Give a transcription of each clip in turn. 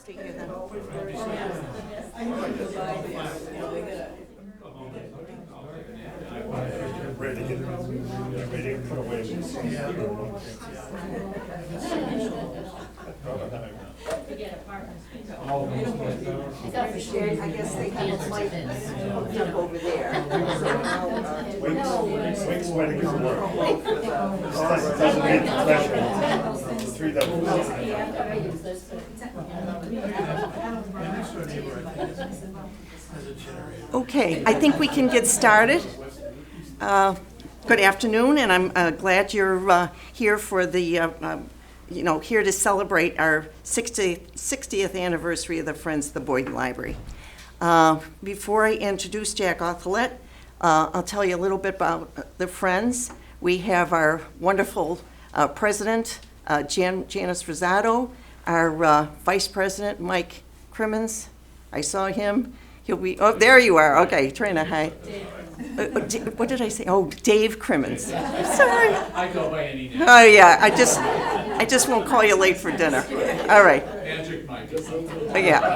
Ready to put away this. I guess they have a flight hooked up over there. Wings wedding is work. Doesn't meet the threshold. Three doubles. Okay, I think we can get started. Good afternoon, and I'm glad you're here for the, here to celebrate our 60th anniversary of the Friends of the Boyden Library. Before I introduce Jack Authelet, I'll tell you a little bit about the Friends. We have our wonderful president, Janice Rosado, our vice president, Mike Crimmins. I saw him. He'll be, oh, there you are. Okay, trying to hide. What did I say? Oh, Dave Crimmins. Sorry. I go by any name. Oh, yeah, I just won't call you late for dinner. All right. Magic Mike. Yeah.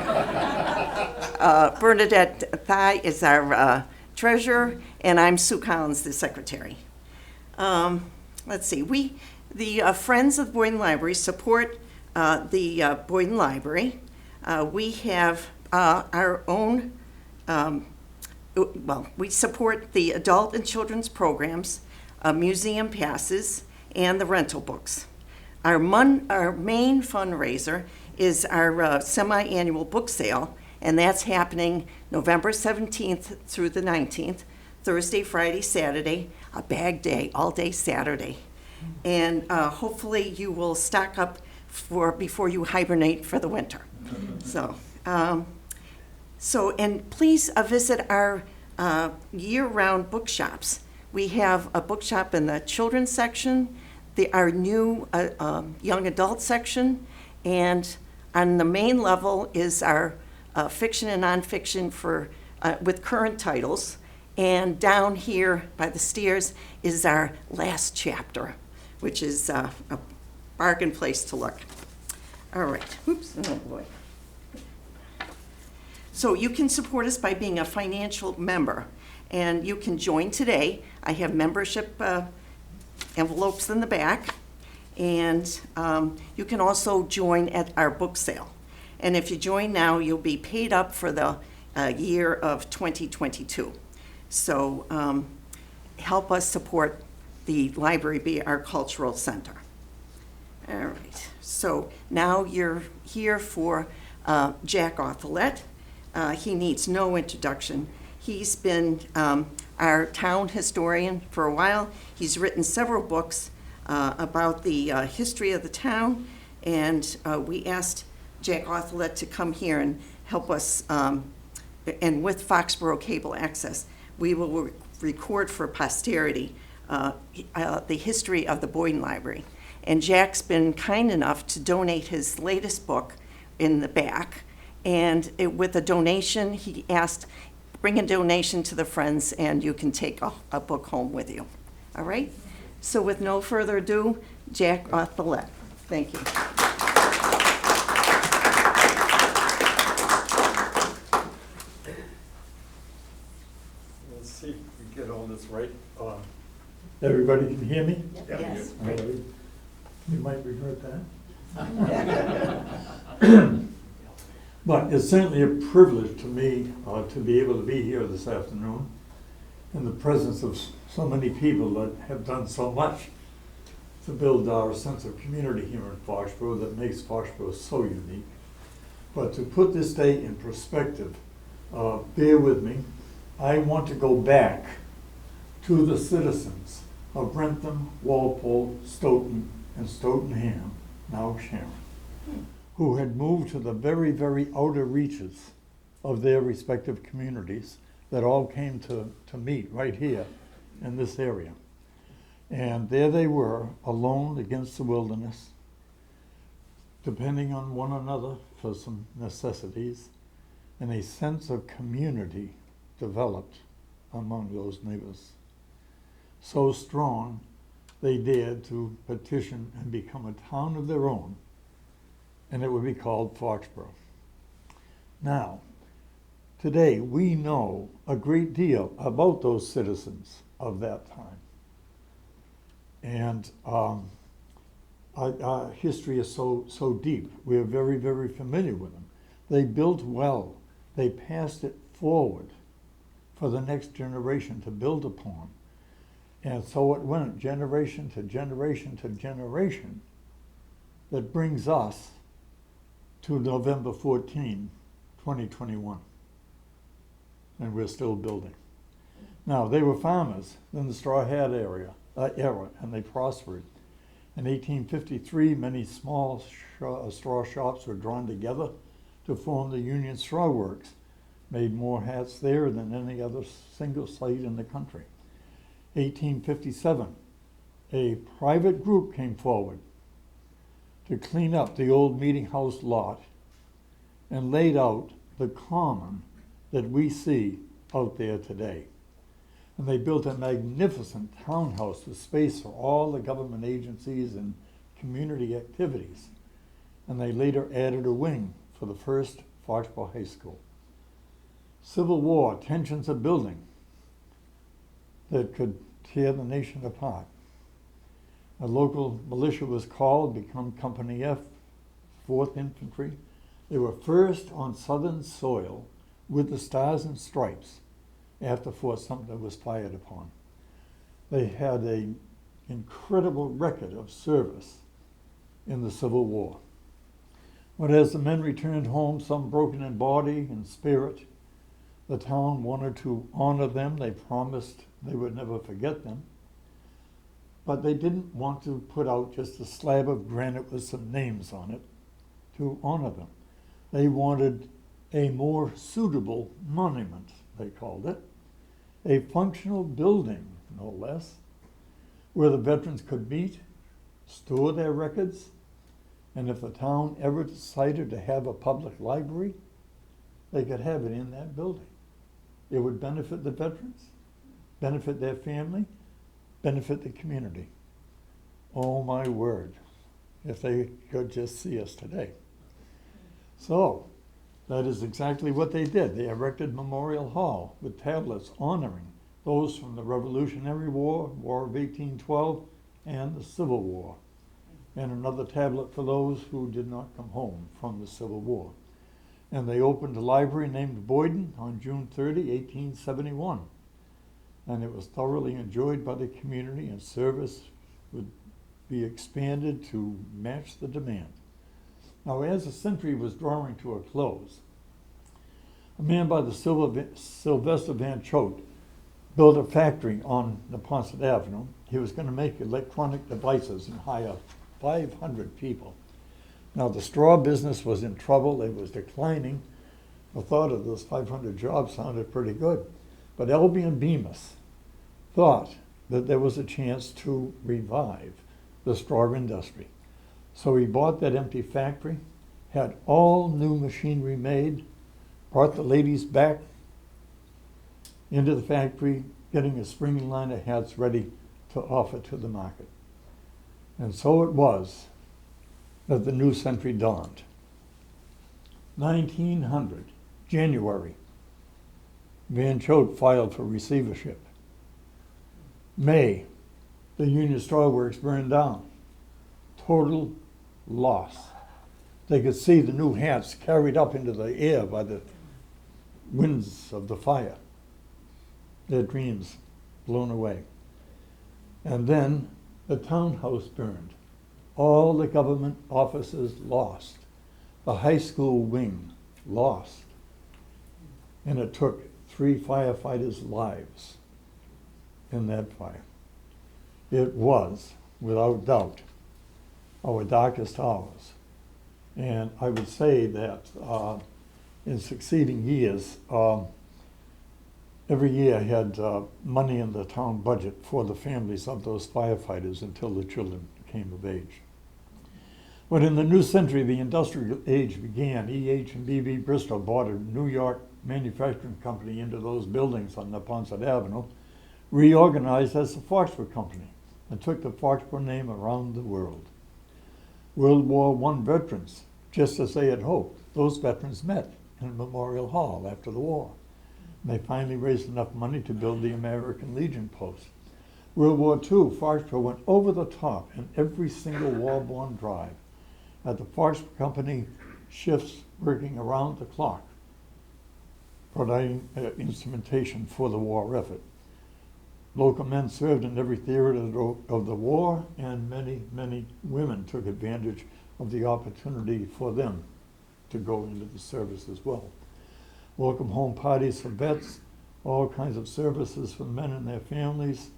Bernadette Thigh is our treasurer, and I'm Sue Collins, the secretary. Let's see. The Friends of the Boyden Library support the Boyden Library. We have our own, we support the adult and children's programs, museum passes, and the rental books. Our main fundraiser is our semi-annual book sale, and that's happening November 17th through the 19th, Thursday, Friday, Saturday, a bag day, all day Saturday. And hopefully you will stock up before you hibernate for the winter. And please visit our year-round bookshops. We have a bookshop in the children's section, our new young adult section, and on the main level is our fiction and nonfiction with current titles. And down here by the stairs is our last chapter, which is a bargain place to look. All right. Oops. Oh, boy. So you can support us by being a financial member, and you can join today. I have membership envelopes in the back, and you can also join at our book sale. And if you join now, you'll be paid up for the year of 2022. So help us support the library be our cultural center. All right, so now you're here for Jack Authelet. He needs no introduction. He's been our town historian for a while. He's written several books about the history of the town, and we asked Jack Authelet to come here and help us, and with Foxboro Cable Access, we will record for posterity the history of the Boyden Library. And Jack's been kind enough to donate his latest book in the back. And with a donation, he asked, bring a donation to the Friends, and you can take a book home with you. All right? So with no further ado, Jack Authelet. Thank you. Let's see if we get all this right. Everybody can hear me? Yes. All right. You might regret that. But it's certainly a privilege to me to be able to be here this afternoon in the presence of so many people that have done so much to build our sense of community here in Foxborough that makes Foxborough so unique. But to put this day in perspective, bear with me, I want to go back to the citizens of Brentham, Walpole, Stoughton, and Stoughton-Ham, now Sharon, who had moved to the very, very outer reaches of their respective communities that all came to meet right here in this area. And there they were, alone against the wilderness, depending on one another for some necessities, and a sense of community developed among those neighbors. So strong, they dared to petition and become a town of their own, and it would be called Foxborough. Now, today we know a great deal about those citizens of that time. And our history is so deep. We're very, very familiar with them. They built well. They passed it forward for the next generation to build upon. And so it went generation to generation to generation. That brings us to November 14, 2021. And we're still building. Now, they were farmers in the straw hat era, and they prospered. In 1853, many small straw shops were drawn together to form the Union Straw Works, made more hats there than any other single site in the country. 1857, a private group came forward to clean up the old meeting house lot and laid out the common that we see out there today. And they built a magnificent townhouse with space for all the government agencies and community activities. And they later added a wing for the first Foxborough High School. Civil War, tensions of building that could tear the nation apart. A local militia was called, become Company F, 4th Infantry. They were first on Southern soil with the Stars and Stripes after Fort Sumter was fired upon. They had an incredible record of service in the Civil War. But as the men returned home, some broken in body and spirit, the town wanted to honor them. They promised they would never forget them. But they didn't want to put out just a slab of granite with some names on it to honor them. They wanted a more suitable monument, they called it, a functional building, no less, where the veterans could meet, store their records, and if the town ever decided to have a public library, they could have it in that building. It would benefit the veterans, benefit their family, benefit the community. Oh my word, if they could just see us today. So, that is exactly what they did. They erected Memorial Hall with tablets honoring those from the Revolutionary War, War of 1812, and the Civil War, and another tablet for those who did not come home from the Civil War. And they opened a library named Boyden on June 30, 1871. And it was thoroughly enjoyed by the community, and service would be expanded to match the demand. Now, as the century was drawing to a close, a man by the Sylvester Van Choate built a factory on Neponset Avenue. He was going to make electronic devices and hire 500 people. Now, the straw business was in trouble. It was declining. The thought of those 500 jobs sounded pretty good. But Albion Bemis thought that there was a chance to revive the straw industry. So he bought that empty factory, had all new machinery made, brought the ladies back into the factory, getting a springing line of hats ready to offer to the market. And so it was that the new century dawned. 1900, January, Van Choate filed for receivership. May, the Union Straw Works burned down. Total loss. They could see the new hats carried up into the air by the winds of the fire. Their dreams blown away. And then the townhouse burned. All the government offices lost. The high school wing lost. And it took 3 firefighters' lives in that fire. It was, without doubt, our darkest hours. And I would say that in succeeding years, every year I had money in the town budget for the families of those firefighters until the children came of age. But in the new century, the industrial age began. E.H. and B.B. Bristow bought a New York manufacturing company into those buildings on Neponset Avenue, reorganized as the Foxborough Company, and took the Foxborough name around the world. World War I veterans, just as they had hoped, those veterans met in Memorial Hall after the war. And they finally raised enough money to build the American Legion post. World War II, Foxborough went over the top in every single war-borne drive. Had the Foxborough Company shifts working around the clock, providing instrumentation for the war effort. Local men served in every theater of the war, and many, many women took advantage of the opportunity for them to go into the service as well. Welcome home parties for vets, all kinds of services for men and their families,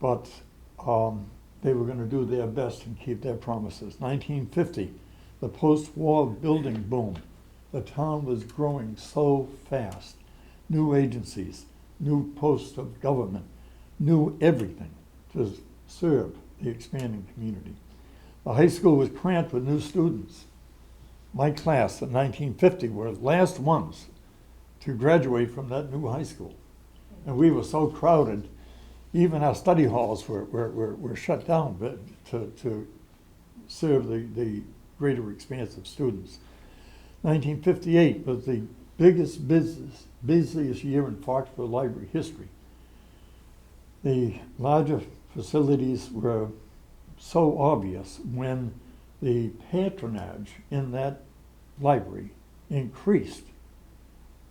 but they were going to do their best and keep their promises. 1950, the post-war building boom. The town was growing so fast. New agencies, new posts of government, new everything to serve the expanding community. The high school was cramped with new students. My class in 1950 were the last ones to graduate from that new high school. And we were so crowded, even our study halls were shut down to serve the greater expanse of students. 1958 was the busiest year in Foxborough Library history. The larger facilities were so obvious when the patronage in that library increased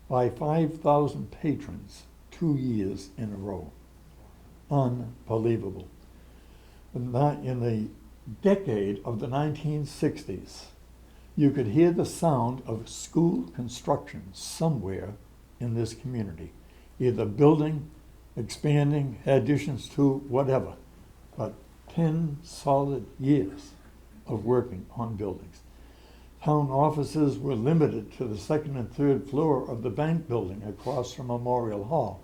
by 5,000 patrons 2 years in a row. Unbelievable. In the decade of the 1960s, you could hear the sound of school construction somewhere in this community, either building, expanding, additions to whatever, but 10 solid years of working on buildings. Town offices were limited to the second and third floor of the bank building across from Memorial Hall.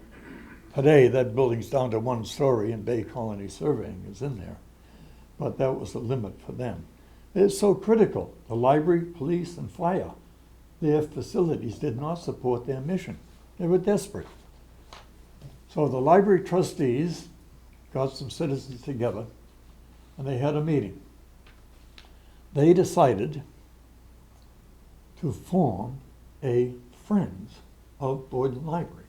Today, that building's down to 1 story, and Bay Colony Surveying is in there, but that was the limit for them. It's so critical. The library, police, and fire, their facilities did not support their mission. They were desperate. So the library trustees got some citizens together, and they had a meeting. They decided to form a Friends of Boyden Library.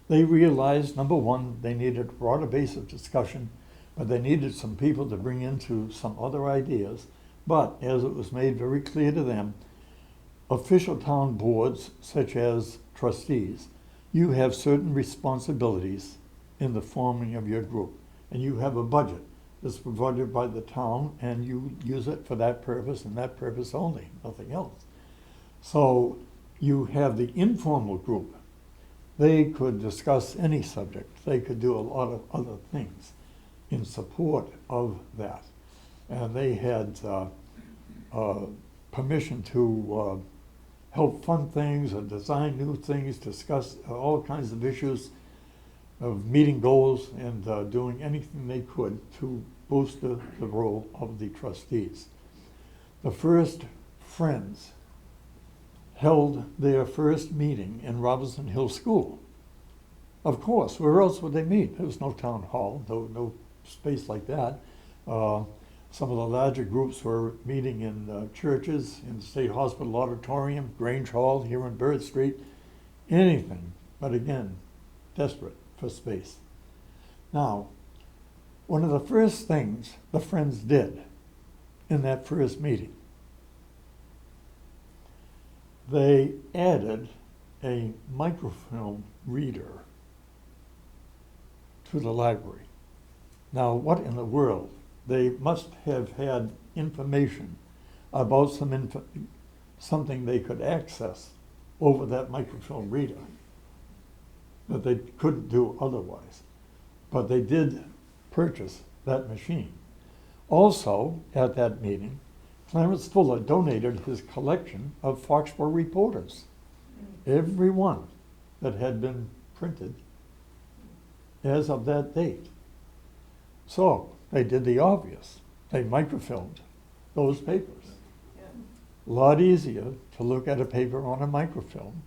They realized, number one, they needed a broader base of discussion, but they needed some people to bring into some other ideas. But as it was made very clear to them, official town boards, such as trustees, you have certain responsibilities in the forming of your group. And you have a budget that's provided by the town, and you use it for that purpose and that purpose only, nothing else. So you have the informal group. They could discuss any subject. They could do a lot of other things in support of that. And they had permission to help fund things and design new things, discuss all kinds of issues of meeting goals and doing anything they could to boost the role of the trustees. The first Friends held their first meeting in Robinson Hill School. Of course, where else would they meet? There was no town hall, no space like that. Some of the larger groups were meeting in churches, in the State Hospital Auditorium, Grange Hall here on Bird Street, anything, but again, desperate for space. Now, one of the first things the Friends did in that first meeting, they added a microfilm reader to the library. Now, what in the world? They must have had information about something they could access over that microfilm reader that they couldn't do otherwise. But they did purchase that machine. Also, at that meeting, Clarence Fuller donated his collection of Foxborough reporters, every one that had been printed as of that date. So they did the obvious. They microfilmed those papers. A lot easier to look at a paper on a microfilm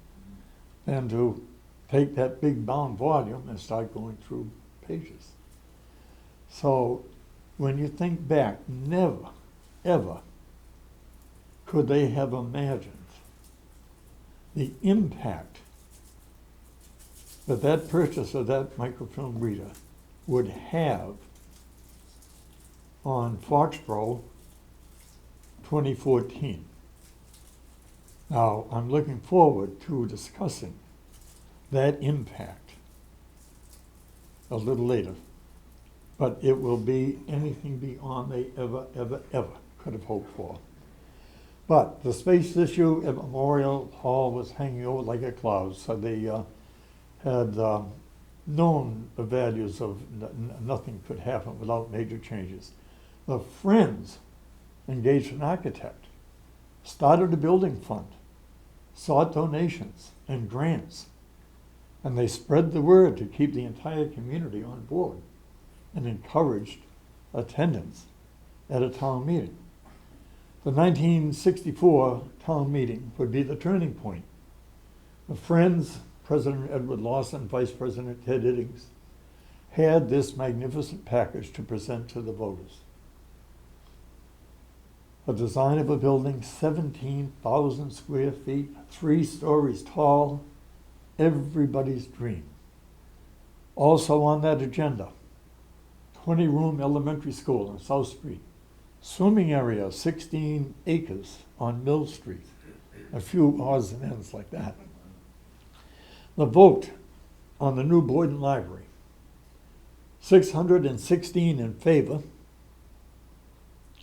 than to take that big bound volume and start going through pages. So when you think back, never, ever could they have imagined the impact that that purchase of that microfilm reader would have on Foxborough 2014. Now, I'm looking forward to discussing that impact a little later, but it will be anything beyond they ever could have hoped for. But the space issue at Memorial Hall was hanging over like a cloud, so they had known the values of nothing could happen without major changes. The Friends engaged an architect, started a building fund, sought donations and grants, and they spread the word to keep the entire community on board and encouraged attendance at a town meeting. The 1964 town meeting would be the turning point. The Friends, President Edward Lawson, Vice President Ted Iddings, had this magnificent package to present to the voters. A design of a building 17,000 square feet, 3 stories tall, everybody's dream. Also on that agenda, 20-room elementary school on South Street, swimming area, 16 acres on Mill Street, a few odds and ends like that. The vote on the new Boyden Library, 616 in favor,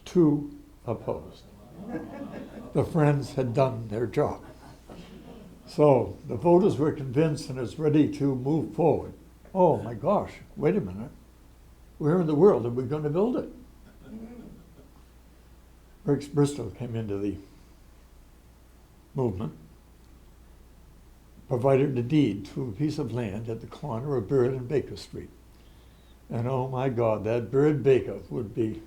2 opposed. The Friends had done their job. So the voters were convinced and is ready to move forward. Oh my gosh, wait a minute. Where in the world are we going to build it? Briggs Bristol came into the movement, provided a deed to a piece of land at the corner of Bird and Baker Street. And oh my God, that Bird Baker would be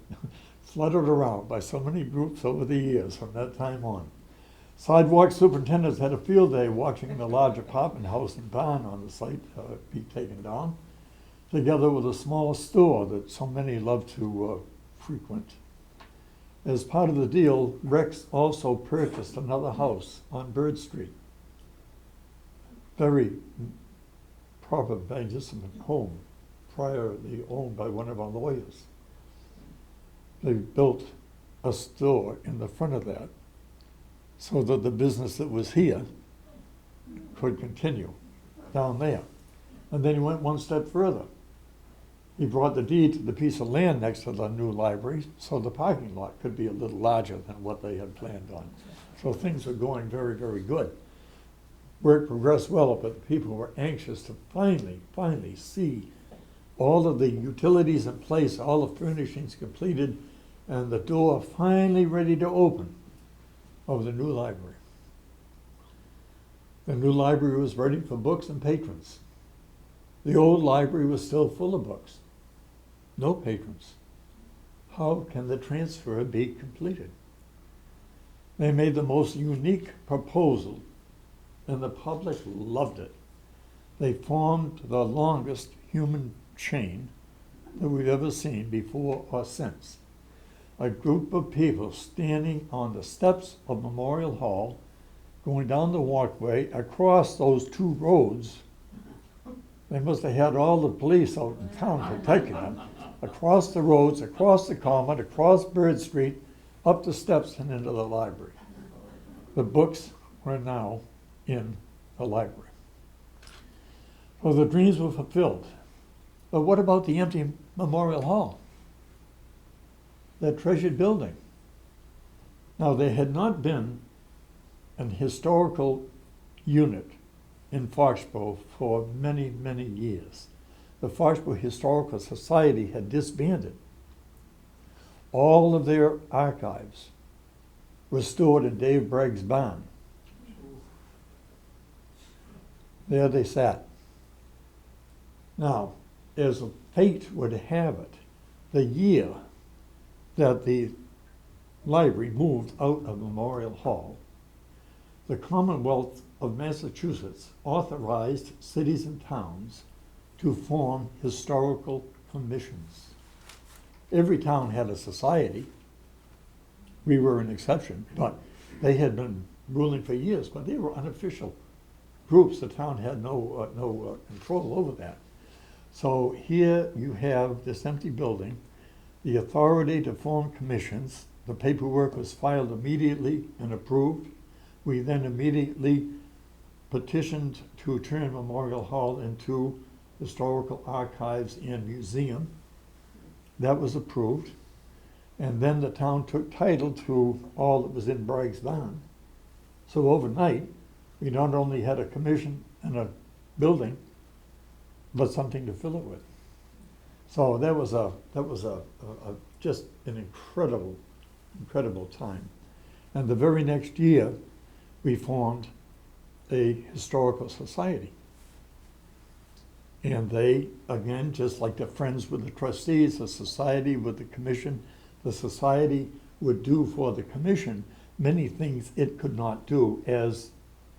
fluttered around by so many groups over the years from that time on. Sidewalk superintendents had a field day watching the large apartment house and barn on the site be taken down, together with a small store that so many love to frequent. As part of the deal, Rex also purchased another house on Bird Street. Very proper, magnificent home, priorly owned by one of our lawyers. They built a store in the front of that so that the business that was here could continue down there. And then he went one step further. He brought the deed to the piece of land next to the new library so the parking lot could be a little larger than what they had planned on. So things were going very, very good. Work progressed well, but the people were anxious to finally see all of the utilities in place, all the furnishings completed, and the door finally ready to open of the new library. The new library was ready for books and patrons. The old library was still full of books. No patrons. How can the transfer be completed? They made the most unique proposal, and the public loved it. They formed the longest human chain that we've ever seen before or since. A group of people standing on the steps of Memorial Hall, going down the walkway across those 2 roads. They must have had all the police out in town protecting them. Across the roads, across the Common, across Bird Street, up the steps and into the library. The books were now in the library. So the dreams were fulfilled. But what about the empty Memorial Hall? That treasured building. Now, there had not been an historical unit in Foxborough for many, many years. The Foxborough Historical Society had disbanded. All of their archives were stored in Dave Bragg's barn. There they sat. Now, as fate would have it, the year that the library moved out of Memorial Hall, the Commonwealth of Massachusetts authorized cities and towns to form historical commissions. Every town had a society. We were an exception, but they had been ruling for years, but they were unofficial groups. The town had no control over that. So here you have this empty building, the authority to form commissions. The paperwork was filed immediately and approved. We then immediately petitioned to turn Memorial Hall into historical archives and museum. That was approved. And then the town took title to all that was in Bragg's Barn. So overnight, we not only had a commission and a building, but something to fill it with. So that was just an incredible time. And the very next year, we formed a historical society. And they, again, just like the Friends with the trustees, the society with the commission, the society would do for the commission many things it could not do as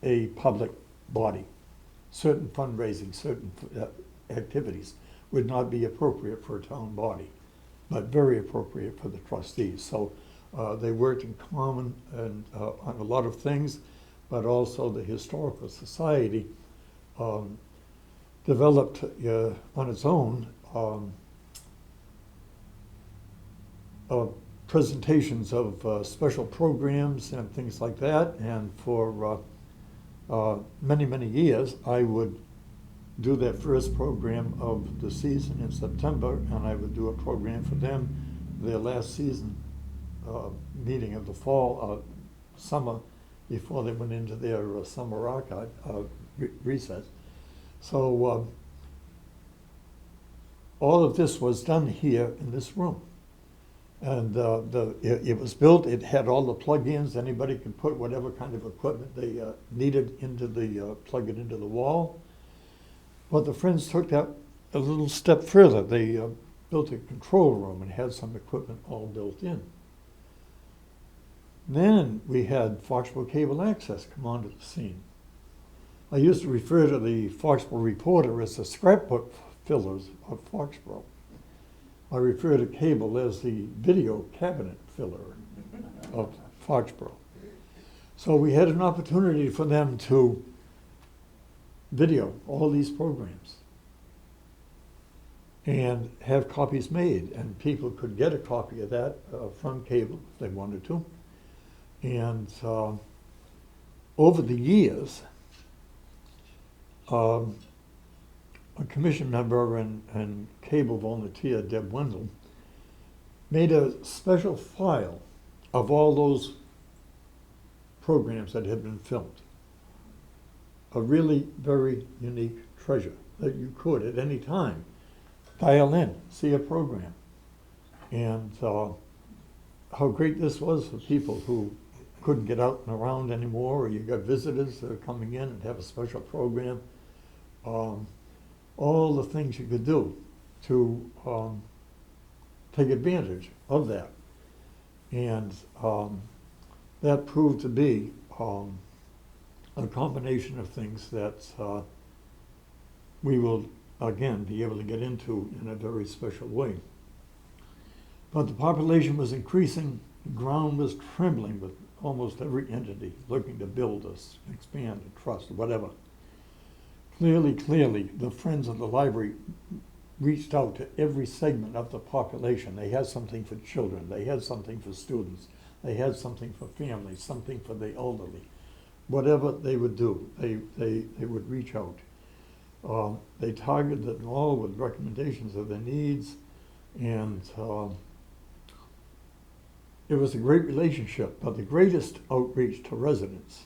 a public body. Certain fundraising, certain activities would not be appropriate for a town body, but very appropriate for the trustees. So they worked in common and on a lot of things, but also the Historical Society developed on its own presentations of special programs and things like that. And for many years, I would do that first program of the season in September, and I would do a program for them, their last season meeting of the fall, summer, before they went into their summer archive recess. So all of this was done here in this room. And it was built, it had all the plug-ins, anybody could put whatever kind of equipment they needed into the, plug it into the wall. But the Friends took that a little step further. They built a control room and had some equipment all built in. Then we had Foxboro Cable Access come onto the scene. I used to refer to the Foxboro Reporter as the scrapbook fillers of Foxboro. I refer to cable as the video cabinet filler of Foxboro. So we had an opportunity for them to video all these programs and have copies made, and people could get a copy of that from cable if they wanted to. And over the years, a commission member and cable volunteer, Deb Wendell, made a special file of all those programs that had been filmed. A really very unique treasure that you could at any time dial in, see a program. And how great this was for people who couldn't get out and around anymore, or you got visitors that are coming in and have a special program. All the things you could do to take advantage of that. And that proved to be a combination of things that we will, again, be able to get into in a very special way. But the population was increasing, the ground was trembling with almost every entity looking to build us, expand, and trust, whatever. Clearly, the Friends of the Library reached out to every segment of the population. They had something for children, they had something for students, they had something for families, something for the elderly. Whatever they would do, they would reach out. They targeted them all with recommendations of their needs, and it was a great relationship. But the greatest outreach to residents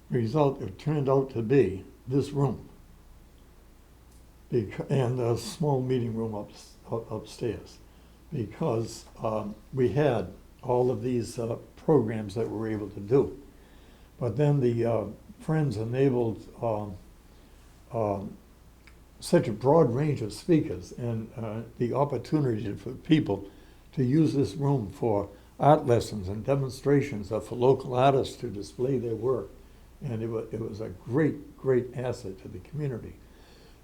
it turned out to be this room and a small meeting room upstairs, because we had all of these programs that we were able to do. But then the Friends enabled such a broad range of speakers and the opportunity for people to use this room for art lessons and demonstrations for local artists to display their work. And it was a great asset to the community.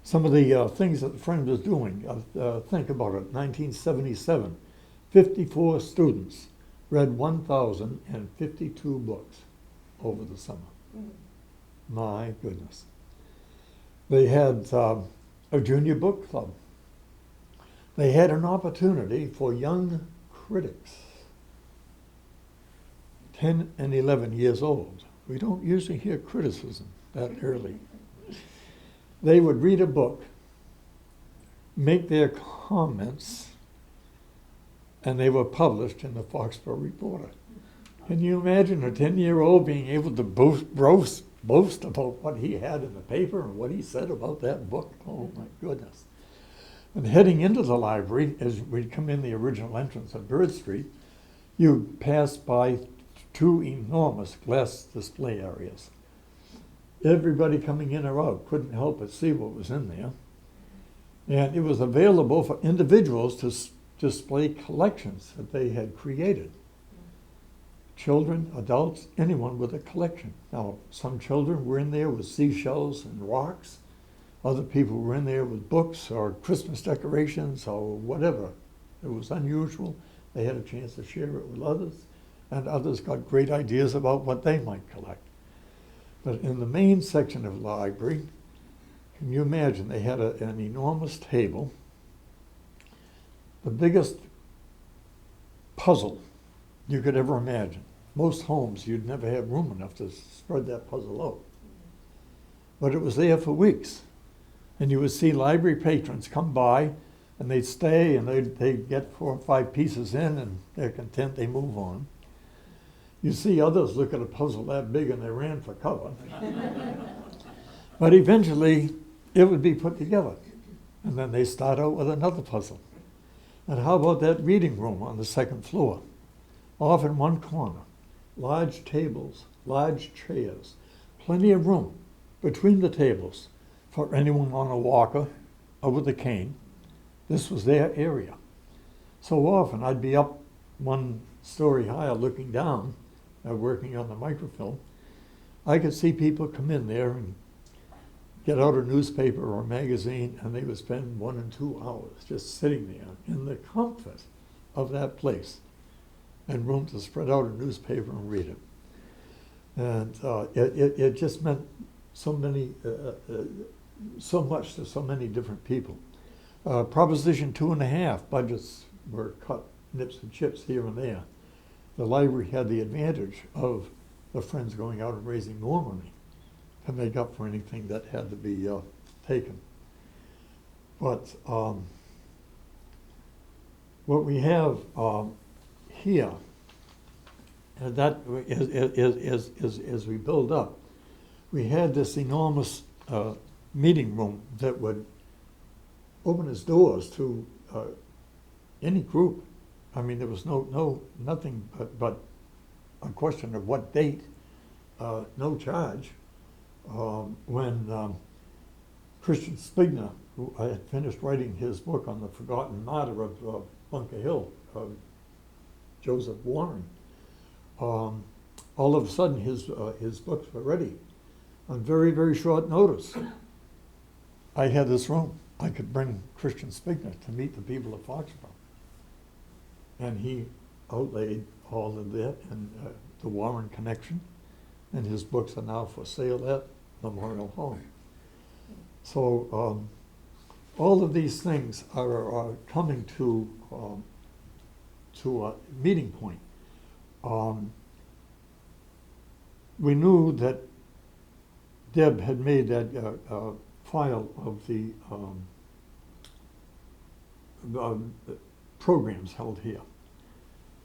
Some of the things that the Friend was doing, think about it, 1977, 54 students read 1,052 books over the summer. My goodness. They had a junior book club. They had an opportunity for young critics, 10 and 11 years old. We don't usually hear criticism that early. They would read a book, make their comments, and they were published in the Foxborough Reporter. Can you imagine a 10-year-old being able to boast about what he had in the paper and what he said about that book? Oh my goodness. And heading into the library, as we come in the original entrance of Bird Street, you pass by two enormous glass display areas. Everybody coming in or out couldn't help but see what was in there. And it was available for individuals to display collections that they had created. Children, adults, anyone with a collection. Now, some children were in there with seashells and rocks. Other people were in there with books or Christmas decorations or whatever. It was unusual. They had a chance to share it with others, and others got great ideas about what they might collect. But in the main section of the library, can you imagine, they had an enormous table, the biggest puzzle you could ever imagine. Most homes, you'd never have room enough to spread that puzzle out. But it was there for weeks. And you would see library patrons come by, and they'd stay, and they'd get 4 or 5 pieces in, and they're content, they move on. You see others look at a puzzle that big, and they ran for cover. But eventually, it would be put together. And then they start out with another puzzle. And how about that reading room on the 2nd floor? Off in one corner, large tables, large chairs, plenty of room between the tables for anyone on a walker or with a cane. This was their area. So often I'd be up 1 story higher looking down, working on the microfilm. I could see people come in there and get out a newspaper or a magazine, and they would spend 1 and 2 hours just sitting there in the comfort of that place and room to spread out a newspaper and read it. And it just meant so much to so many different people. Proposition 2.5 budgets were cut nips and chips here and there. The library had the advantage of the Friends going out and raising more money to make up for anything that had to be taken. But what we have here, and that as we build up, we had this enormous meeting room that would open its doors to any group. I mean, there was nothing but a question of what date, no charge. When Christian Spigner, who I had finished writing his book on the forgotten martyr of Bunker Hill, Joseph Warren, all of a sudden his books were ready on very, very short notice. I had this room. I could bring Christian Spigner to meet the people of Foxborough. And he outlaid all of that and the Warren connection, and his books are now for sale at Memorial Hall. So all of these things are coming to a meeting point. We knew that Deb had made that file of the programs held here.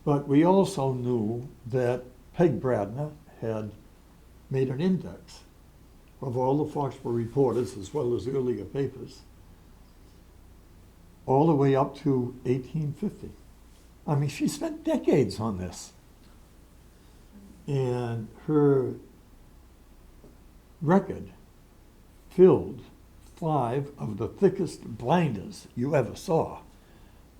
But we also knew that Peg Bradner had made an index of all the Foxborough reporters, as well as earlier papers, all the way up to 1850. I mean, she spent decades on this. And her record filled 5 of the thickest blinders you ever saw.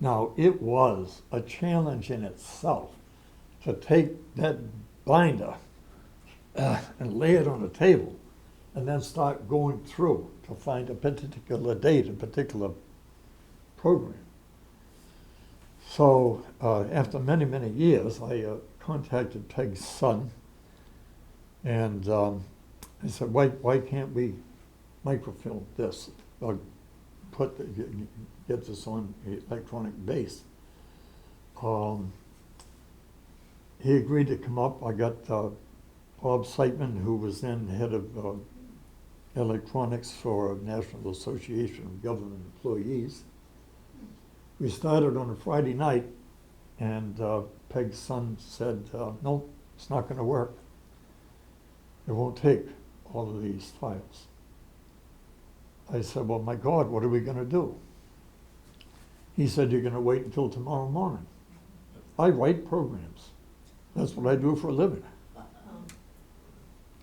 Now, it was a challenge in itself to take that binder and lay it on a table and then start going through to find a particular date, a particular program. So after many, many years, I contacted Peg's son, and I said, why can't we microfilm this, or get this on electronic base? He agreed to come up. I got Bob Siteman, who was then head of electronics for National Association of Government Employees. We started on a Friday night, and Peg's son said, no, it's not going to work. It won't take all of these files. I said, well, my God, what are we going to do? He said, you're going to wait until tomorrow morning. I write programs. That's what I do for a living.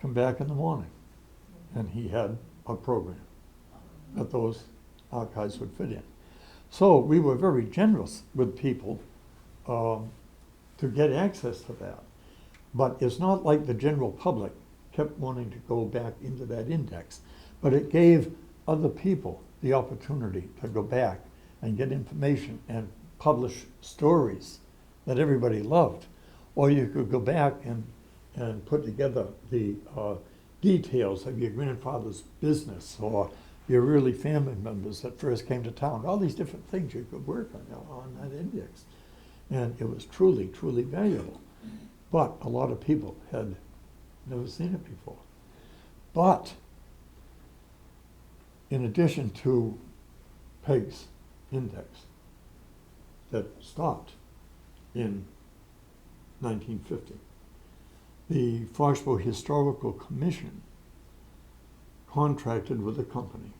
Come back in the morning. And he had a program that those archives would fit in. So we were very generous with people to get access to that. But it's not like the general public kept wanting to go back into that index. But it gave other people the opportunity to go back and get information and publish stories that everybody loved. Or you could go back and put together the details of your grandfather's business or your early family members that first came to town. All these different things you could work on that index. And it was truly, truly valuable. But a lot of people had never seen it before. But in addition to Peg's index that stopped in 1950, the Foxborough Historical Commission contracted with a company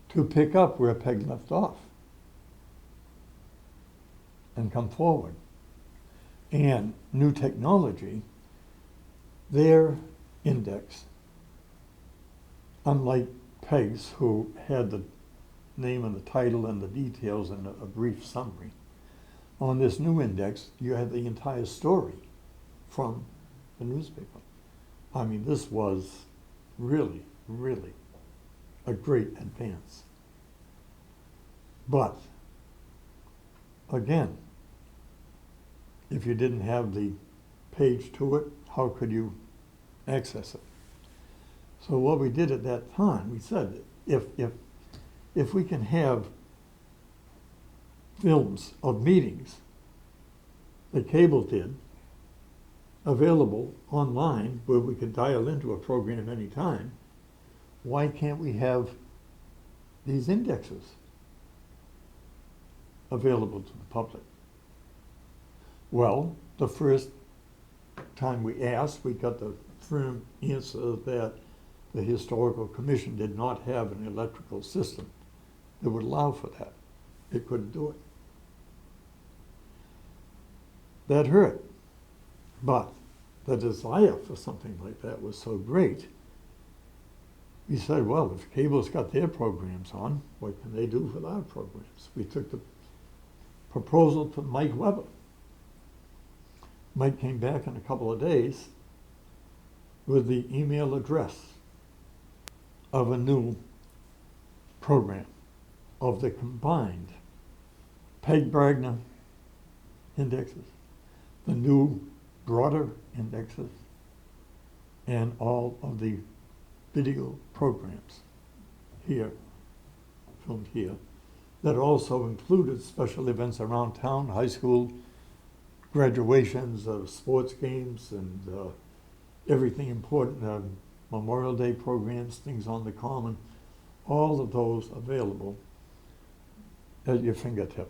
to pick up where Peg left off and come forward. And new technology, their index, unlike Peg's, who had the name and the title and the details and a brief summary, on this new index, you had the entire story from the newspaper. I mean, this was really, really a great advance. But, again, if you didn't have the page to it, how could you access it? So what we did at that time, we said, if we can have films of meetings that cable did available online where we could dial into a program anytime, why can't we have these indexes available to the public? Well, the first time we asked, we got the firm answer that the Historical Commission did not have an electrical system that would allow for that. It couldn't do it. That hurt. But the desire for something like that was so great, we said, well, if cable's got their programs on, what can they do with our programs? We took the proposal to Mike Weber. Mike came back in a couple of days with the email address of a new program of the combined Peg Bragner indexes, the new broader indexes, and all of the video programs here, filmed here, that also included special events around town, high school graduations, sports games, and everything important, Memorial Day programs, things on the common, all of those available at your fingertip.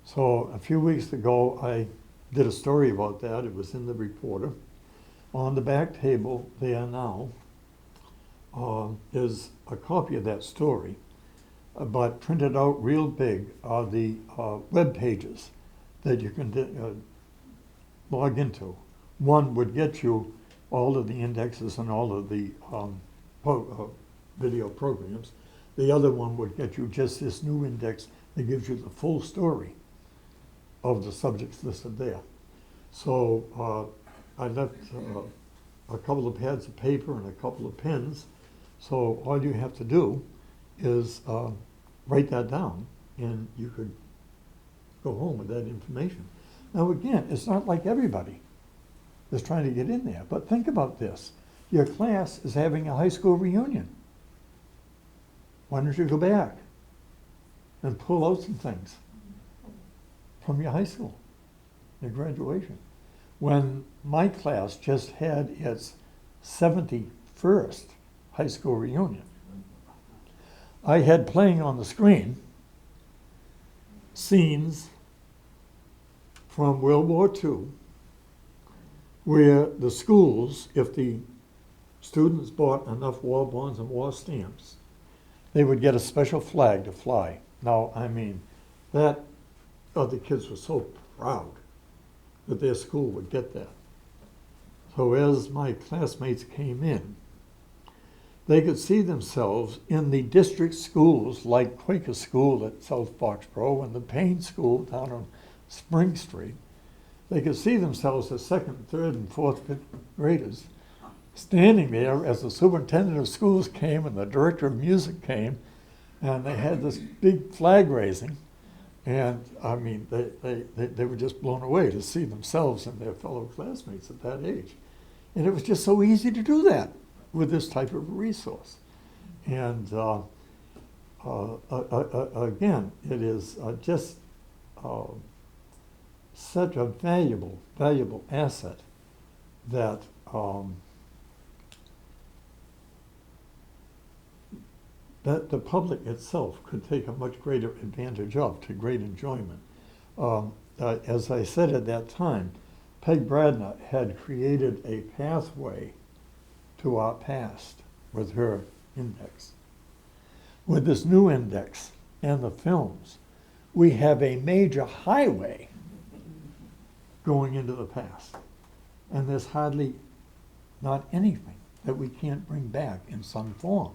So a few weeks ago, I did a story about that. It was in the Reporter. On the back table there now is a copy of that story, but printed out real big are the web pages that you can log into. One would get you all of the indexes and all of the video programs. The other one would get you just this new index that gives you the full story of the subjects listed there. So I left a couple of pads of paper and a couple of pens. So all you have to do is write that down, and you could go home with that information. Now again, it's not like everybody is trying to get in there, but think about this. Your class is having a high school reunion. Why don't you go back and pull out some things from your high school, your graduation? When my class just had its 71st high school reunion, I had playing on the screen scenes from World War II where the schools, if the students bought enough war bonds and war stamps, they would get a special flag to fly. Now, I mean, the kids were so proud that their school would get that. So as my classmates came in, they could see themselves in the district schools like Quaker School at South Foxborough and the Payne School down on Spring Street. They could see themselves as second, third, and fourth, fifth graders standing there as the superintendent of schools came and the director of music came, and they had this big flag raising. And I mean, they were just blown away to see themselves and their fellow classmates at that age. And it was just so easy to do that with this type of resource. And again, it is just such a valuable asset that that the public itself could take a much greater advantage of, to great enjoyment. As I said at that time, Peg Bradner had created a pathway to our past with her index. With this new index and the films, we have a major highway going into the past. And there's hardly not anything that we can't bring back in some form.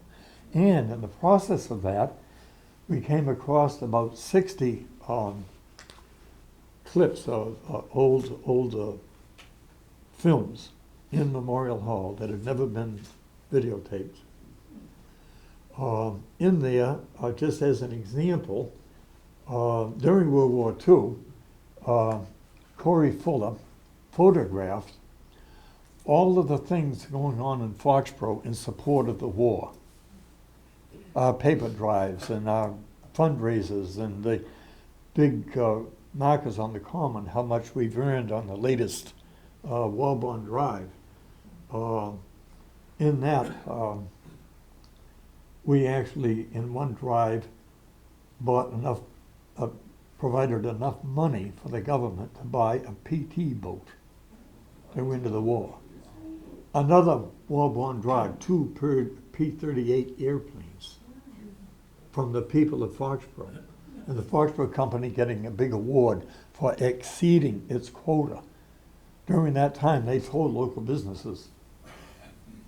And in the process of that, we came across about 60 clips of old films in Memorial Hall that had never been videotaped. In there, just as an example, during World War II, Corey Fuller photographed all of the things going on in Foxborough in support of the war. Our paper drives and our fundraisers and the big markers on the common, how much we've earned on the latest war bond drive. In that, we actually, in one drive, bought enough, provided enough money for the government to buy a PT boat to go into the war. Another war bond drive, 2 per P-38 airplanes from the people of Foxborough. And the Foxborough Company getting a big award for exceeding its quota. During that time, they told local businesses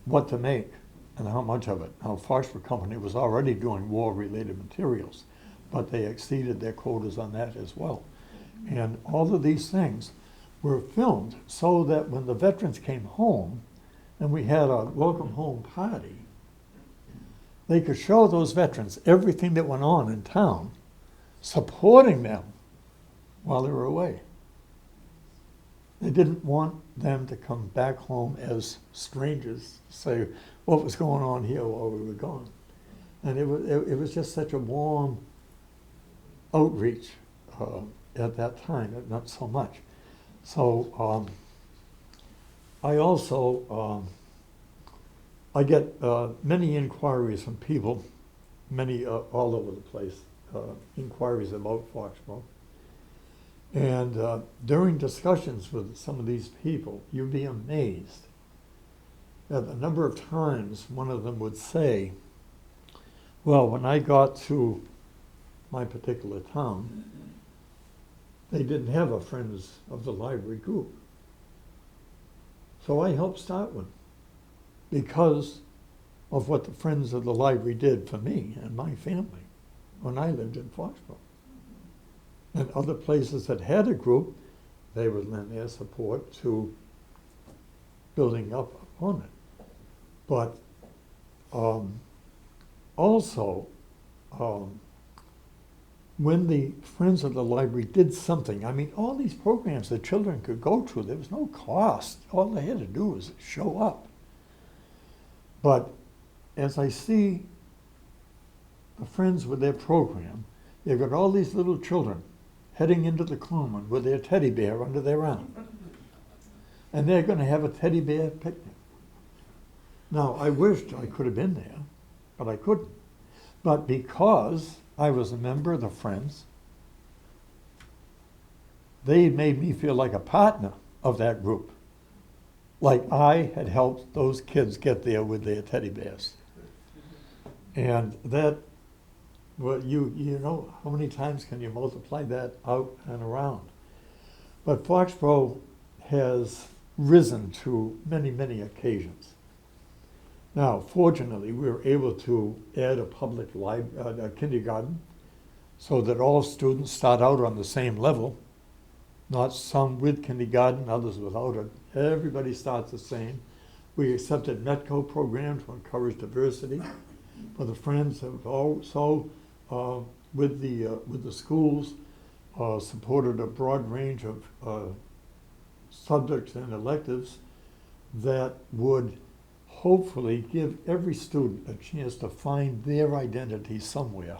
what to make and how much of it. Now, Foxborough Company was already doing war-related materials, but they exceeded their quotas on that as well. And all of these things were filmed so that when the veterans came home and we had a welcome home party, they could show those veterans everything that went on in town, supporting them while they were away. They didn't want them to come back home as strangers, say what was going on here while we were gone. And it was just such a warm outreach at that time, not so much. So I also, I get many inquiries from people, many all over the place, inquiries about Foxborough. And during discussions with some of these people, you'd be amazed at the number of times one of them would say, well, when I got to my particular town, they didn't have a Friends of the Library group. So I helped start one because of what the Friends of the Library did for me and my family when I lived in Foxborough. And other places that had a group, they would lend their support to building up upon it. But also, when the Friends of the Library did something, I mean, all these programs that children could go to, there was no cost. All they had to do was show up. But as I see the Friends with their program, they've got all these little children heading into the common with their teddy bear under their arm. And they're going to have a teddy bear picnic. Now, I wished I could have been there, but I couldn't. But because I was a member of the Friends, they made me feel like a partner of that group. Like I had helped those kids get there with their teddy bears. And that, well, you know, how many times can you multiply that out and around? But Foxborough has risen to many, many occasions. Now, fortunately, we were able to add a public kindergarten so that all students start out on the same level, not some with kindergarten, others without it. Everybody starts the same. We accepted METCO programs to encourage diversity. But the Friends have also, with the schools, supported a broad range of subjects and electives that would hopefully give every student a chance to find their identity somewhere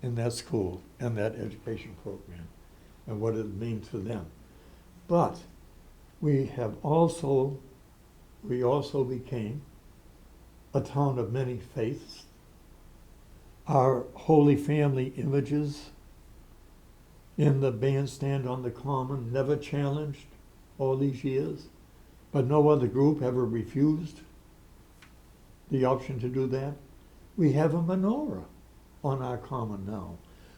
in that school and that education program and what it means to them. But we also became a town of many faiths. Our Holy Family images in the bandstand on the common never challenged all these years. But no other group ever refused the option to do that. We have a menorah on our common now.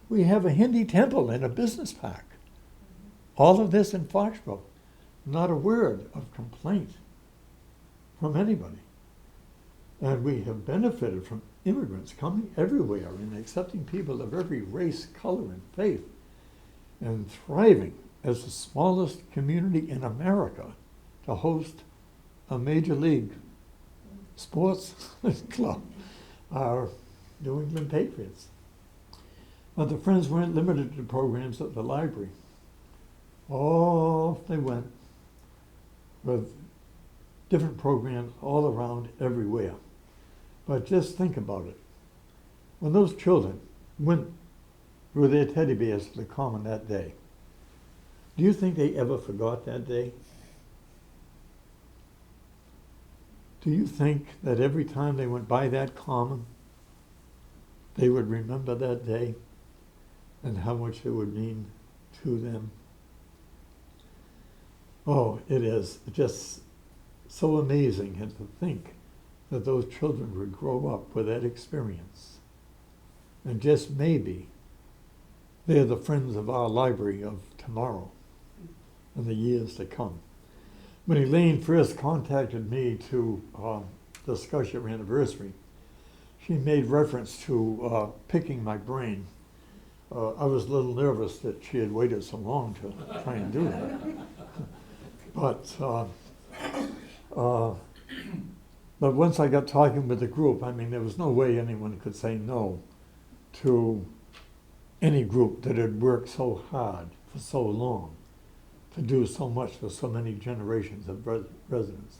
We have a Hindi temple in a business park. All of this in Foxborough. Not a word of complaint from anybody. And we have benefited from immigrants coming everywhere and accepting people of every race, color, and faith, and thriving as the smallest community in America to host a major league sports club, our New England Patriots. But the Friends weren't limited to programs at the library. Off they went with different programs all around everywhere. But just think about it. When those children went with their teddy bears to the common that day, do you think they ever forgot that day? Do you think that every time they went by that common, they would remember that day and how much it would mean to them? Oh, it is just so amazing, and to think that those children would grow up with that experience. And just maybe they're the friends of our library of tomorrow and the years to come. When Elaine first contacted me to discuss your anniversary, she made reference to picking my brain. I was a little nervous that she had waited so long to try and do that. But once I got talking with the group, I mean, there was no way anyone could say no to any group that had worked so hard for so long to do so much for so many generations of residents.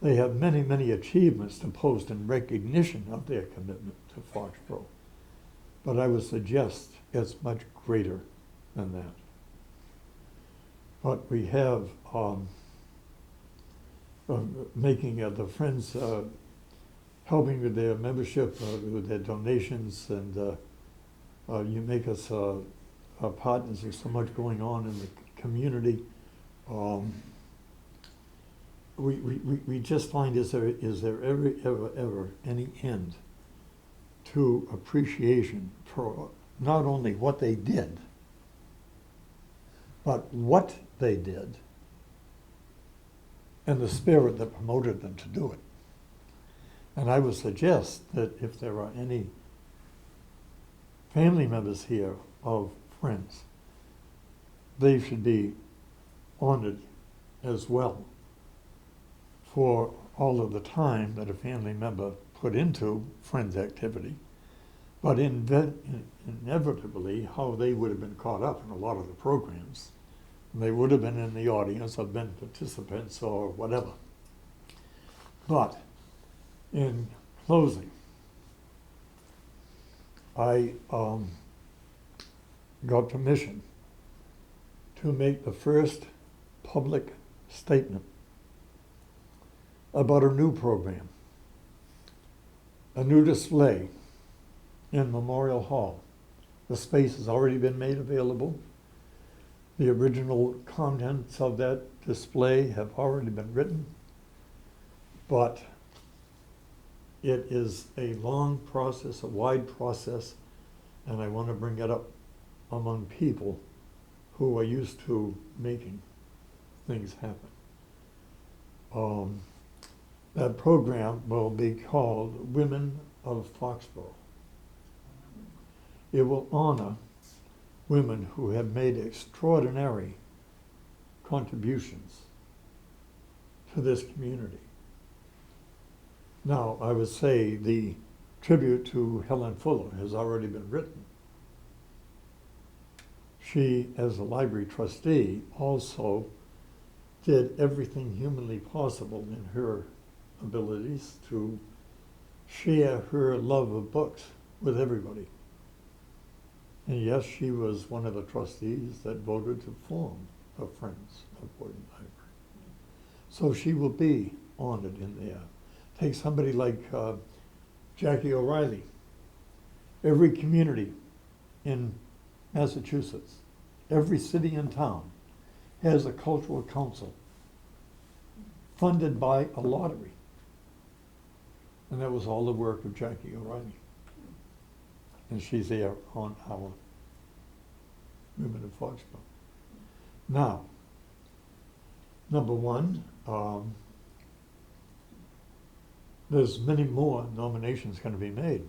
They have many, many achievements to post in recognition of their commitment to Foxborough. But I would suggest it's much greater than that. But we have making the Friends helping with their membership, with their donations, and you make us partners. There's so much going on in the community. We just find, is there ever any end to appreciation for not only what they did, but what they did, and the spirit that promoted them to do it. And I would suggest that if there are any family members here of Friends, they should be honored as well for all of the time that a family member put into Friends activity, But inevitably, how they would have been caught up in a lot of the programs. They would have been in the audience or been participants or whatever. But in closing, I got permission to make the first public statement about a new program, a new display in Memorial Hall. The space has already been made available. The original contents of that display have already been written, but it is a long process, a wide process, and I want to bring it up among people who are used to making things happen. That program will be called Women of Foxborough. It will honor women who have made extraordinary contributions to this community. Now, I would say the tribute to Helen Fuller has already been written. She, as a library trustee, also did everything humanly possible in her abilities to share her love of books with everybody. And yes, she was one of the trustees that voted to form the Friends of Boyden Library. So she will be honored in there. Take somebody like Jackie O'Reilly. Every community in Massachusetts, every city and town has a cultural council funded by a lottery. And that was all the work of Jackie O'Reilly. And she's there on our Women of Foxborough. Now, number one, there's many more nominations going to be made.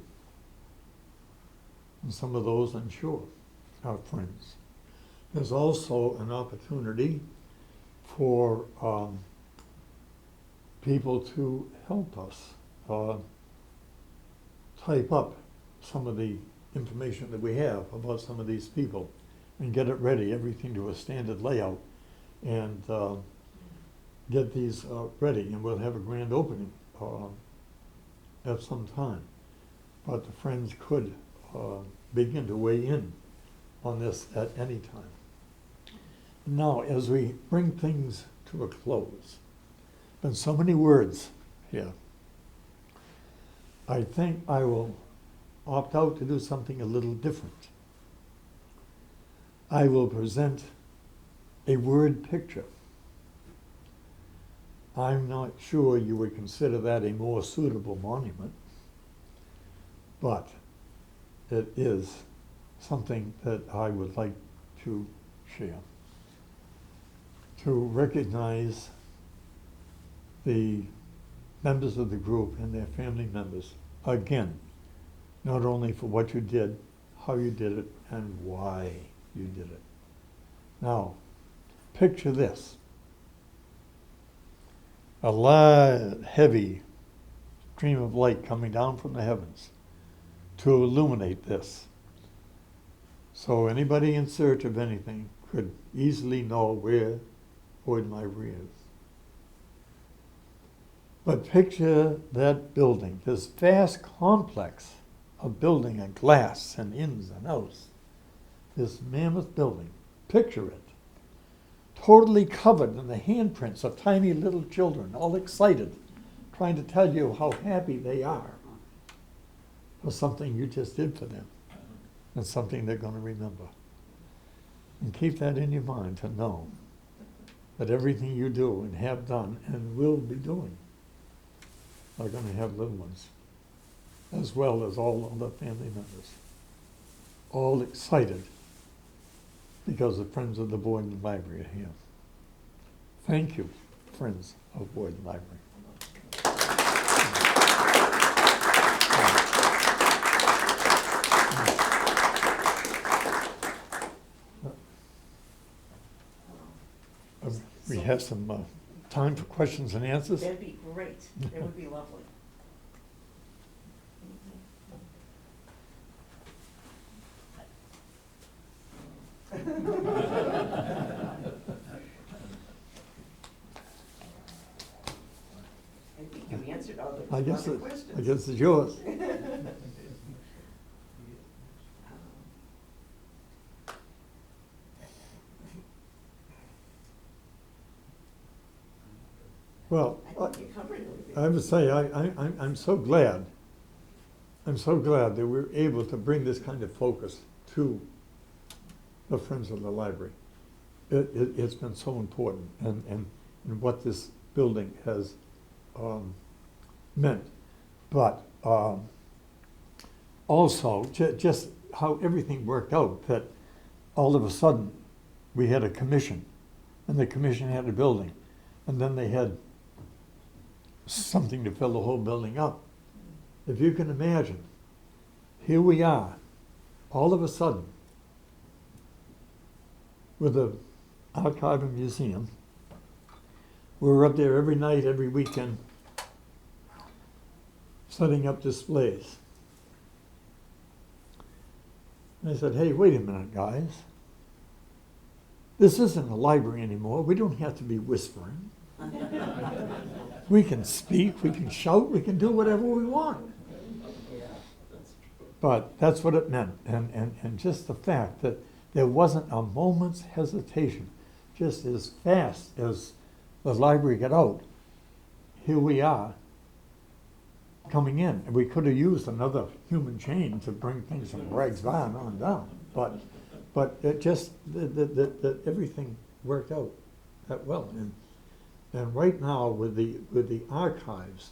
And some of those, I'm sure, are friends. There's also an opportunity for people to help us type up some of the information that we have about some of these people and get it ready, everything to a standard layout, and get these ready. And we'll have a grand opening at some time. But the friends could begin to weigh in on this at any time. Now, as we bring things to a close, been so many words here, I think I will opt out to do something a little different. I will present a word picture. I'm not sure you would consider that a more suitable monument, but it is something that I would like to share. To recognize the members of the group and their family members, again, not only for what you did, how you did it, and why you did it. Now, picture this. A large, heavy stream of light coming down from the heavens to illuminate this. So anybody in search of anything could easily know where Boyden Library is. But picture that building, this vast complex of building and glass and ins and outs, this mammoth building. Picture it, totally covered in the handprints of tiny little children, all excited, trying to tell you how happy they are for something you just did for them and something they're going to remember. And keep that in your mind to know that everything you do and have done and will be doing are going to have little ones, as well as all other family members, all excited because the Friends of the Boyden Library are here. Thank you, Friends of Boyden Library. We have some time for questions and answers. That'd be great. That would be lovely. I think you answered all the I guess questions. it's yours. Well, I think you covered everything. I would say I'm so glad. I'm so glad that we're able to bring this kind of focus to the Friends of the Library. It's been so important, and what this building has meant. But also, just how everything worked out, that all of a sudden we had a commission, and the commission had a building, and then they had something to fill the whole building up. If you can imagine, here we are, all of a sudden, with an archive and museum. We're up there every night, every weekend, setting up displays. And I said, hey, wait a minute, guys. This isn't a library anymore. We don't have to be whispering. We can speak, we can shout, we can do whatever we want. But that's what it meant. And just the fact that there wasn't a moment's hesitation. Just as fast as the library got out, here we are coming in. And we could have used another human chain to bring things from Bragg's Barn on down. But it just, that everything worked out that well. And right now, with the archives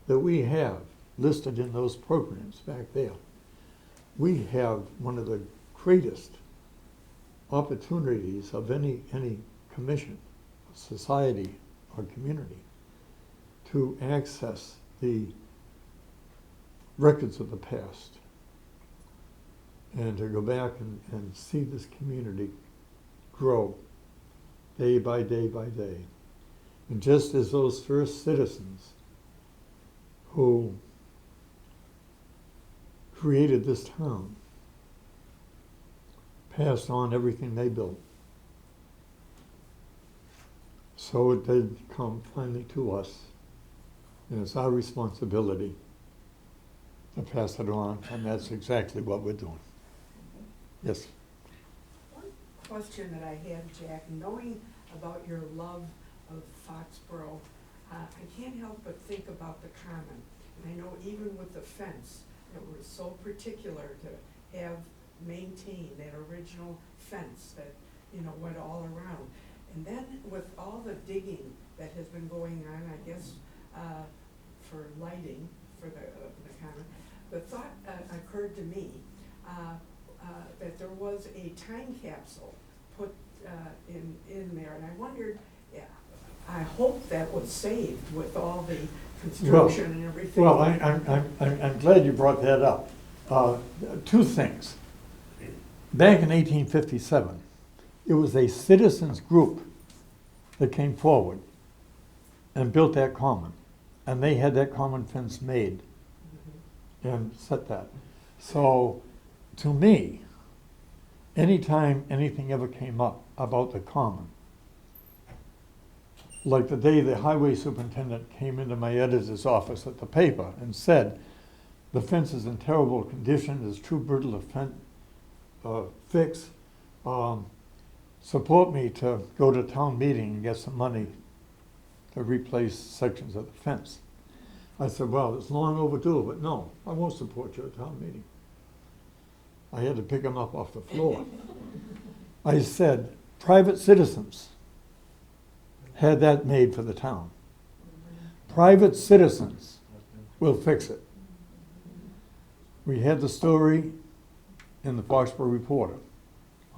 that we have listed in those programs back there, we have one of the greatest opportunities of any commission, society, or community to access the records of the past and to go back and see this community grow day by day by day. And just as those first citizens who created this town passed on everything they built, so it did come finally to us. And it's our responsibility to pass it on, and that's exactly what we're doing. Yes? One question that I have, Jack, knowing about your love of Foxborough, I can't help but think about the common. And I know even with the fence, that we're so particular to have maintained that original fence that, you know, went all around. And then with all the digging that has been going on, I guess, for lighting for the common, the thought occurred to me that there was a time capsule put in there, and I wondered, I hope that was saved with all the construction and everything. Well, I'm glad you brought that up. Two things. Back in 1857, it was a citizens group that came forward and built that common. And they had that common fence made and set that. So, to me, anytime anything ever came up about the common, like the day the highway superintendent came into my editor's office at the paper and said, the fence is in terrible condition, it's too brittle a fix, support me to go to town meeting and get some money to replace sections of the fence. I said, well, it's long overdue, but no, I won't support you at town meeting. I had to pick him up off the floor. I said, private citizens had that made for the town. Private citizens will fix it. We had the story in the Foxborough Reporter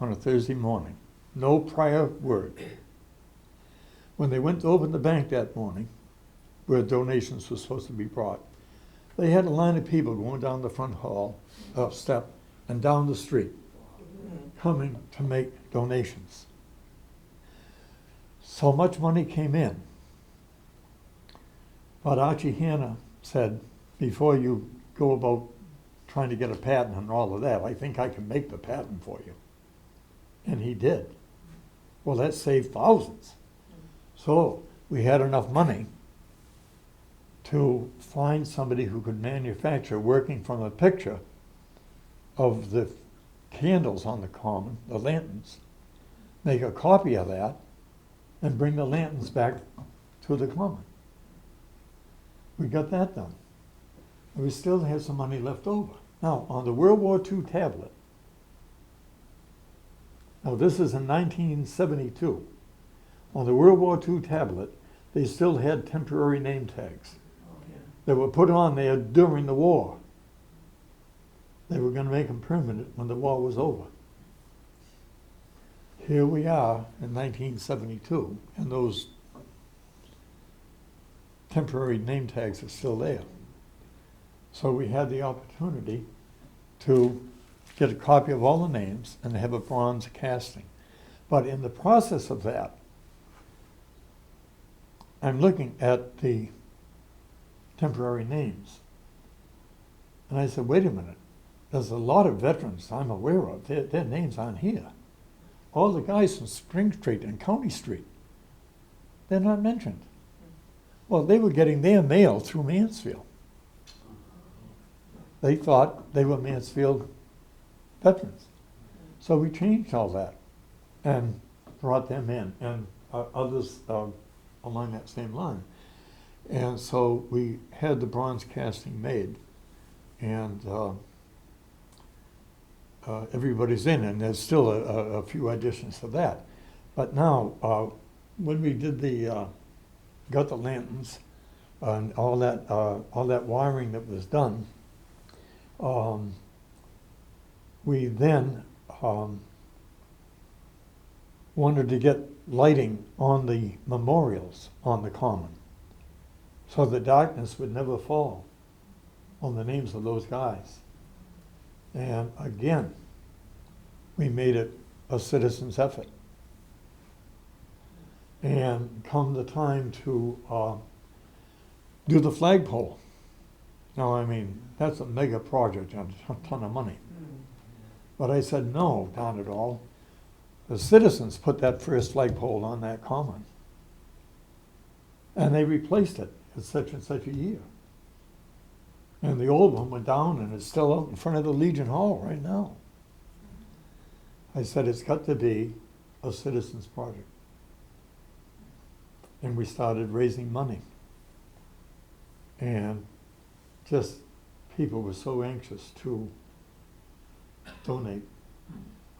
on a Thursday morning. No prior word. When they went to open the bank that morning, where donations were supposed to be brought, they had a line of people going down the front hall, step, and down the street, coming to make donations. So much money came in. But Archie Hanna said, before you go about trying to get a patent and all of that, I think I can make the patent for you. And he did. Well, that saved thousands. So we had enough money to find somebody who could manufacture, working from a picture of the candles on the common, the lanterns, make a copy of that, and bring the lanterns back to the common. We got that done. And we still have some money left over. Now, on the World War II tablet, now this is in 1972, on the World War II tablet, they still had temporary name tags that were put on there during the war. They were going to make them permanent when the war was over. Here we are in 1972, and those temporary name tags are still there. So we had the opportunity to get a copy of all the names and have a bronze casting. But in the process of that, I'm looking at the temporary names. And I said, wait a minute, there's a lot of veterans I'm aware of, their names aren't here. All the guys from Spring Street and County Street, they're not mentioned. Well, they were getting their mail through Mansfield. They thought they were Mansfield veterans. So we changed all that and brought them in, and others along that same line. And so we had the bronze casting made, and everybody's in, and there's still a few additions to that. But now, when we did got the lanterns and all that wiring that was done, we then wanted to get lighting on the memorials on the common, so the darkness would never fall on the names of those guys. And again, we made it a citizen's effort. And come the time to do the flagpole. Now, I mean, that's a mega project and a ton of money. But I said, no, not at all. The citizens put that first flagpole on that common. And they replaced it at such and such a year. And the old one went down, and it's still out in front of the Legion Hall right now. I said, it's got to be a citizen's project. And we started raising money. And just people were so anxious to donate.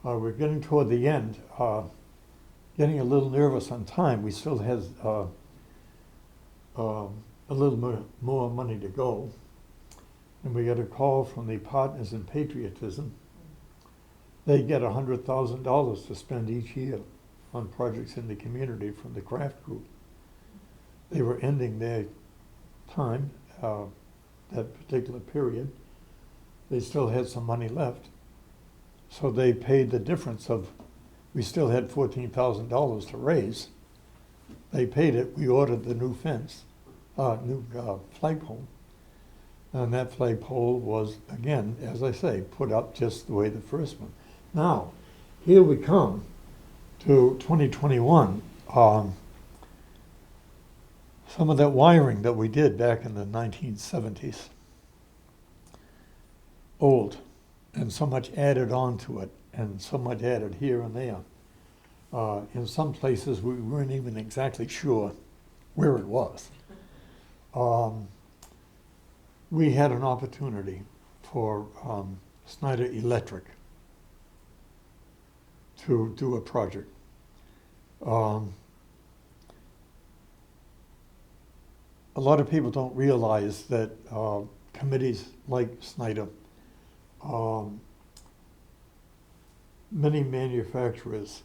We're getting toward the end, getting a little nervous on time. We still have a little more money to go. And we got a call from the Partners in Patriotism. They get $100,000 to spend each year on projects in the community from the craft group. They were ending their time, that particular period. They still had some money left. So they paid the difference of, we still had $14,000 to raise. They paid it. We ordered the new fence, new flagpole. And that flagpole was, again, as I say, put up just the way the first one. Now, here we come to 2021. Some of that wiring that we did back in the 1970s, old, and so much added onto it, and so much added here and there. In some places, we weren't even exactly sure where it was. We had an opportunity for Snyder Electric to do a project. A lot of people don't realize that committees like Snyder, many manufacturers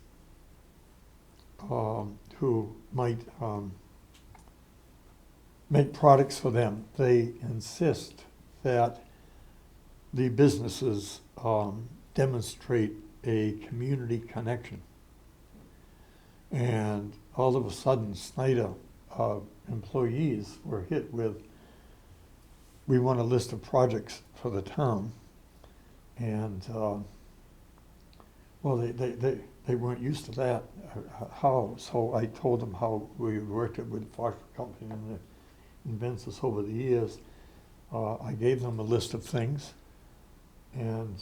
who might make products for them, they insist that the businesses demonstrate a community connection. And all of a sudden, Snyder employees were hit with, we want a list of projects for the town. And well, they they weren't used to that. So I told them how we worked it with Foxborough Company and the inventors over the years. I gave them a list of things, and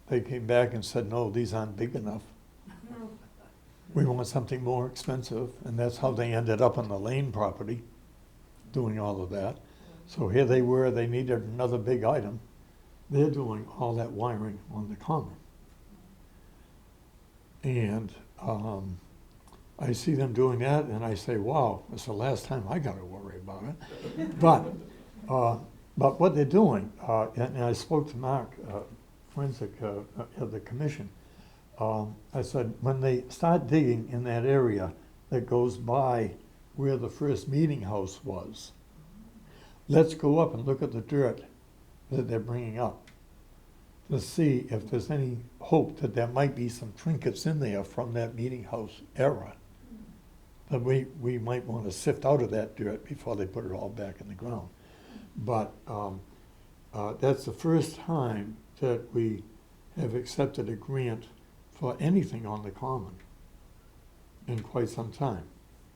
they came back and said, no, these aren't big enough. We want something more expensive, and that's how they ended up on the Lane property, doing all of that. So here they were, they needed another big item. They're doing all that wiring on the common. And I see them doing that, and I say, wow, it's the last time I got to worry about it. But what they're doing, and I spoke to Mark Forensic of the commission, I said, when they start digging in that area that goes by where the first meeting house was, let's go up and look at the dirt that they're bringing up to see if there's any hope that there might be some trinkets in there from that meeting house era that we might want to sift out of that dirt before they put it all back in the ground. But that's the first time that we have accepted a grant for anything on the common in quite some time,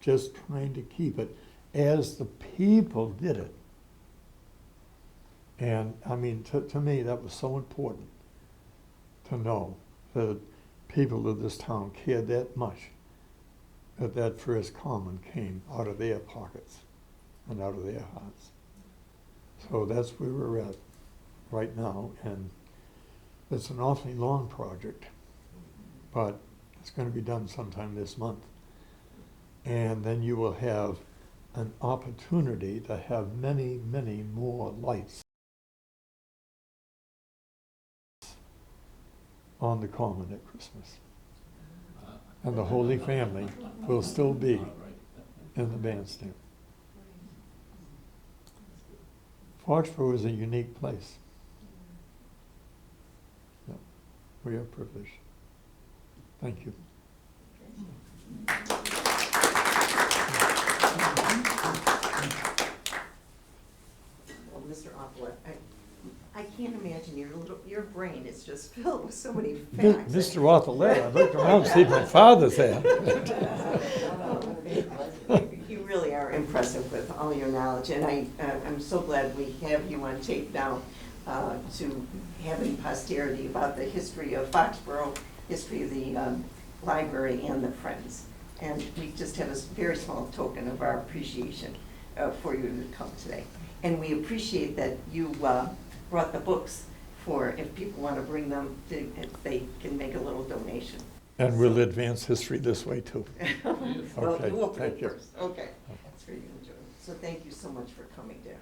just trying to keep it as the people did it. And I mean, to me, that was so important to know that people of this town cared that much that that first common came out of their pockets and out of their hearts. So that's where we're at right now, and it's an awfully long project, but it's going to be done sometime this month. And then you will have an opportunity to have many, many more lights on the common at Christmas. And the Holy Family will still be in the bandstand. Foxborough is a unique place. Yeah, we are privileged. Thank you. Well, Mr. Authelet, I can't imagine your brain is just filled with so many facts. Mr. Authelet, I looked around to see if my father's there. You really are impressive with all your knowledge, and I'm so glad we have you on tape now to having posterity about the history of Foxborough, history of the library and the Friends. And we just have a very small token of our appreciation for you to come today. And we appreciate that you brought the books for if people want to bring them, if they can make a little donation. And we'll advance history this way too. Well, Okay, you will put thank it you. first. Okay, that's for you to enjoy. So thank you so much for coming, dear.